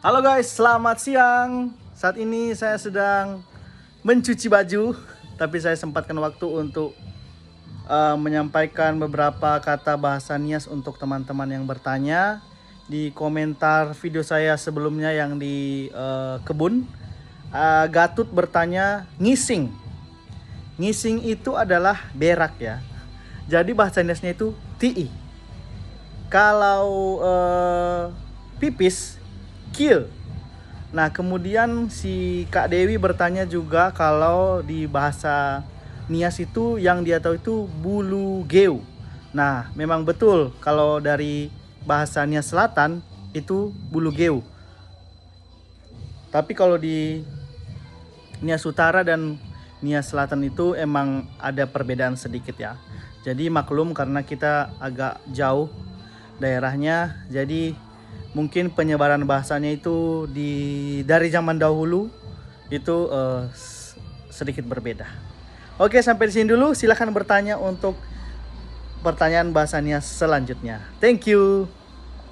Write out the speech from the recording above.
Halo guys, selamat siang. Saat ini saya sedang mencuci baju, tapi saya sempatkan waktu untuk menyampaikan beberapa kata bahasa Nias untuk teman-teman yang bertanya di komentar video saya sebelumnya yang di kebun. Gatut bertanya ngising. Ngising itu adalah berak ya. Jadi bahasa Niasnya itu ti. Kalau pipis kill. Nah, kemudian si Kak Dewi bertanya juga kalau di bahasa Nias itu yang dia tahu itu bulu geu. Nah, memang betul kalau dari bahasa Nias Selatan itu bulu geu. Tapi kalau di Nias Utara dan Nias Selatan itu emang ada perbedaan sedikit ya. Jadi maklum karena kita agak jauh daerahnya, jadi mungkin penyebaran bahasanya itu dari zaman dahulu itu sedikit berbeda. Oke, sampai di sini dulu. Silahkan bertanya untuk pertanyaan bahasa Nias selanjutnya. Thank you.